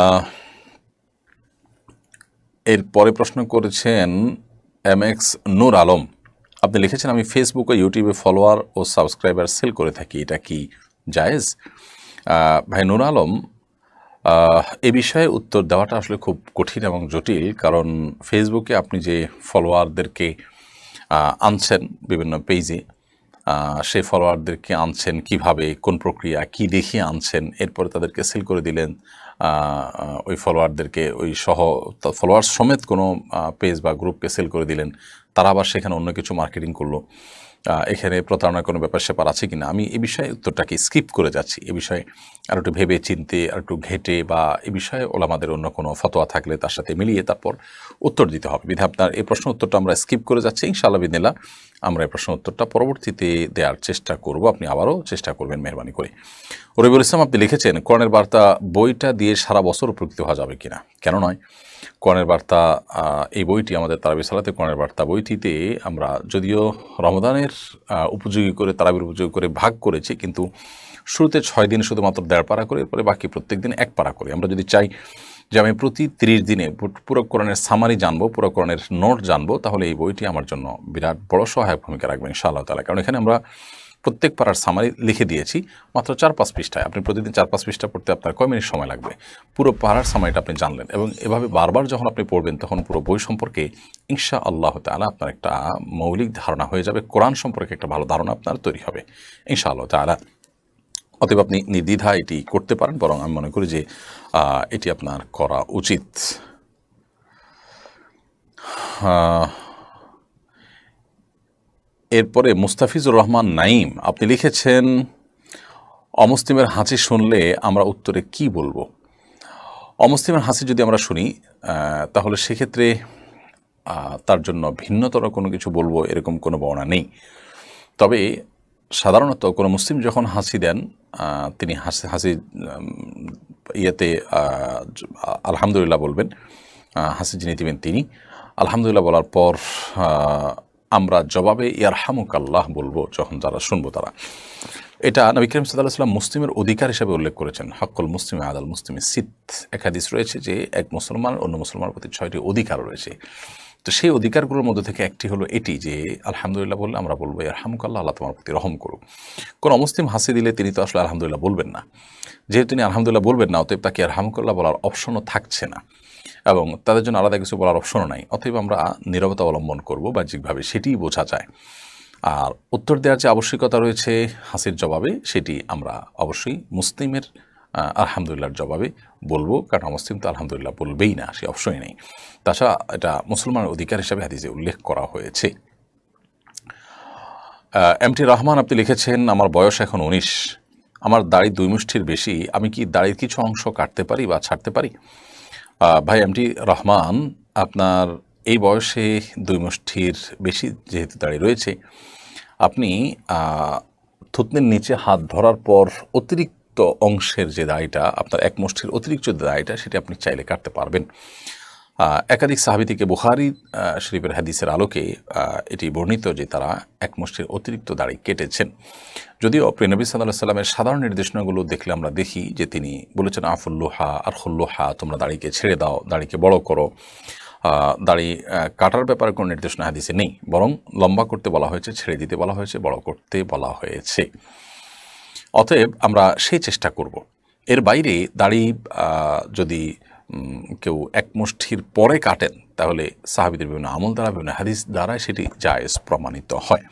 আহ, এরপরে প্রশ্ন করেছেন MX নূর আলম। আপনি লিখেছেন, আমি ফেসবুক ও ইউটিউবে ফলোয়ার ও সাবস্ক্রাইবার সেল করে থাকি, এটা কি জায়েজ? ভাই নূর আলম, এ বিষয়ে উত্তর দেওয়াটা আসলে খুব কঠিন এবং জটিল, কারণ ফেসবুকে আপনি যে ফলোয়ারদেরকে আনছেন বিভিন্ন পেজে, সেই ফলোয়ারদেরকে আনছেন কিভাবে, কোন প্রক্রিয়া, কি দেখিয়ে আনছেন, এরপরে তাদেরকে সেল করে দিলেন। ওই ফলোয়ারদেরকে ওই ফলোয়ার সমেত কোনো পেজ বা গ্রুপকে সেল করে দিলেন, তারা আবার সেখানে অন্য কিছু মার্কেটিং করলো। এখানে প্রতারণার কোনো ব্যাপার স্যাপার আছে কিনা, আমি এ বিষয়ে উত্তরটাকে স্কিপ করে যাচ্ছি। এ বিষয়ে আর একটু ভেবে চিনতে, আর একটু ঘেটে, বা এ বিষয়ে ওলামাদের অন্য কোনো ফতোয়া থাকলে তার সাথে মিলিয়ে তারপর উত্তর দিতে হবে। বিধা আপনার এই প্রশ্ন উত্তরটা আমরা স্কিপ করে যাচ্ছি। ইনশাআল্লাহ বিদিনিল্লাহ আমরা এই প্রশ্ন উত্তরটা পরবর্তীতে দেওয়ার চেষ্টা করব, আপনি আবারও চেষ্টা করবেন মেহরবানি করে। রবিউল ইসলাম, আপনি লিখেছেন, কোরআনের বার্তা বইটা দিয়ে সারা বছর উপকৃত হওয়া যাবে কিনা? কেন নয়? কোরআনের বার্তা এই বইটি, আমাদের তারাবি সালাতে কোরআনের বার্তা বইটিতে আমরা যদিও রমদানের উপযোগী করে, তারাবির উপযোগী করে ভাগ করেছি, কিন্তু শুরুতে 6 দিন শুধুমাত্র 1.5 পারা করে, এরপরে বাকি প্রত্যেক দিন 1 পারা করি। আমরা যদি চাই যে আমি প্রতি 30 দিনে পুরো কোরআনের সামারি জানবো, পুরো কোরআনের নোট জানবো, তাহলে এই বইটি আমার জন্য বিরাট বড় সহায়ক ভূমিকা রাখবে ইনশাআল্লাহ তাআলা। কারণ এখানে আমরা প্রত্যেক পারার সামারি লিখে দিয়েছি মাত্র 4-5 পৃষ্ঠায়। আপনি প্রতিদিন 4-5 পৃষ্ঠা পড়তে আপনার কয় মিনিট সময় লাগবে? পুরো পারার সামারিটা আপনি জানলেন, এবং এভাবে বারবার যখন আপনি পড়বেন তখন পুরো বই সম্পর্কে ইনশাআল্লাহ তাআলা আপনার একটা মৌলিক ধারণা হয়ে যাবে, কোরআন সম্পর্কে একটা ভালো ধারণা আপনার তৈরি হবে ইনশাআল্লাহ তাআলা। অতএব আপনি নির্দ্বিধা এটি করতে পারেন, বরং আমি মনে করি যে এটি আপনার করা উচিত। এরপরে মুস্তাফিজুর রহমান নাইম, আপনি লিখেছেন, অমুসলিমের হাসি শুনলে আমরা উত্তরে কি বলবো? অমুসলিমের হাসি যদি আমরা শুনি, তাহলে সেক্ষেত্রে তার জন্য ভিন্নতর কোনো কিছু বলবো এরকম কোনো বর্ণনা নেই। তবে সাধারণত কোনো মুসলিম যখন হাসি দেন, তিনি হাসি ইয়েতে আলহামদুলিল্লাহ বলবেন। হাসি যিনি দিবেন তিনি আলহামদুলিল্লাহ বলার পর আমরা জবাবে ইয়ারহামুকাল্লাহ বলবো যখন যারা শুনবো তারা। এটা নবী করিম সাল্লাল্লাহু আলাইহি ওয়াসাল্লাম মুসলিমের অধিকার হিসেবে উল্লেখ করেছেন। হক্কুল মুসলিমে আদাল মুসলিমে সিত, এক হাদিস রয়েছে যে এক মুসলমান অন্য মুসলমানের প্রতি 6টি অধিকার রয়েছে। তো সেই অধিকারগুলোর মধ্যে থেকে একটি হলো এটি যে আলহামদুলিল্লাহ বললে আমরা বলবো ইয়ারহামুকাল্লাহ, আল্লাহ তোমার প্রতি রহম করুক। কোনো অমুসলিম হাসি দিলে তিনি তো আসলে আলহামদুলিল্লাহ বলবেন না। যেহেতু তিনি আলহামদুলিল্লাহ বলবেন না, অতএব তাকে ইয়ারহামুকাল্লাহ বলার অপশনও থাকছে না, এবং তাদের জন্য আলাদা কিছু বলার অপশনও নাই। অতএব আমরা নীরবতা অবলম্বন করবো বাহ্যিকভাবে, সেটিই বোঝা যায়। আর উত্তর দেওয়ার যে আবশ্যিকতা রয়েছে হাসির জবাবে, সেটি আমরা অবশ্যই মুসলিমের আলহামদুলিল্লাহর জবাবে বলবো, কারণ মুসলিম তো আলহামদুলিল্লাহ বলবেই না, সে অপশনই নেই। তাছাড়া এটা মুসলমানের অধিকার হিসাবে হাদিসে উল্লেখ করা হয়েছে। MT রহমান, আপনি লিখেছেন, আমার বয়স এখন 19, আমার দাড়ি 2 মুষ্টির বেশি, আমি কি দাড়ির কিছু অংশ কাটতে পারি বা ছাড়তে পারি? ভাই MT রহমান, আপনার এই বয়সে 2 মুষ্টির বেশি যেহেতু দাড়ি রয়েছে, আপনি থুতনির নিচে হাত ধরার পর অতিরিক্ত অংশের যে দাড়িটা, আপনার 1 মুষ্টির অতিরিক্ত দাড়িটা, সেটি আপনি চাইলে কাটতে পারবেন। একাধিক সাহাবী থেকে বুখারী শরীফের হাদিসের আলোকে এটি বর্ণিত যে তারা 1 মুষ্টির অতিরিক্ত দাড়ি কেটেছেন। যদিও প্রিয় নবী সাল্লাল্লাহু আলাইহি ওয়াসাল্লামের সাধারণ নির্দেশনাগুলো দেখলে আমরা দেখি যে তিনি বলেছেন আফুল্লুহা আর খুল্লুহা, তোমরা দাড়িকে ছেড়ে দাও, দাড়িকে বড় করো। দাড়ি কাটার ব্যাপারে কোনো নির্দেশনা হাদিসে নেই, বরং লম্বা করতে বলা হয়েছে, ছেড়ে দিতে বলা হয়েছে, বড় করতে বলা হয়েছে। অতএব আমরা সেই চেষ্টা করব। এর বাইরে দাড়ি যদি কেউ 1 মুষ্টির পরে কাটেন, তাহলে সাহাবীদের বিভিন্ন আমল দ্বারা, বিভিন্ন হাদিস দ্বারা সেটি জায়েজ প্রমাণিত হয়।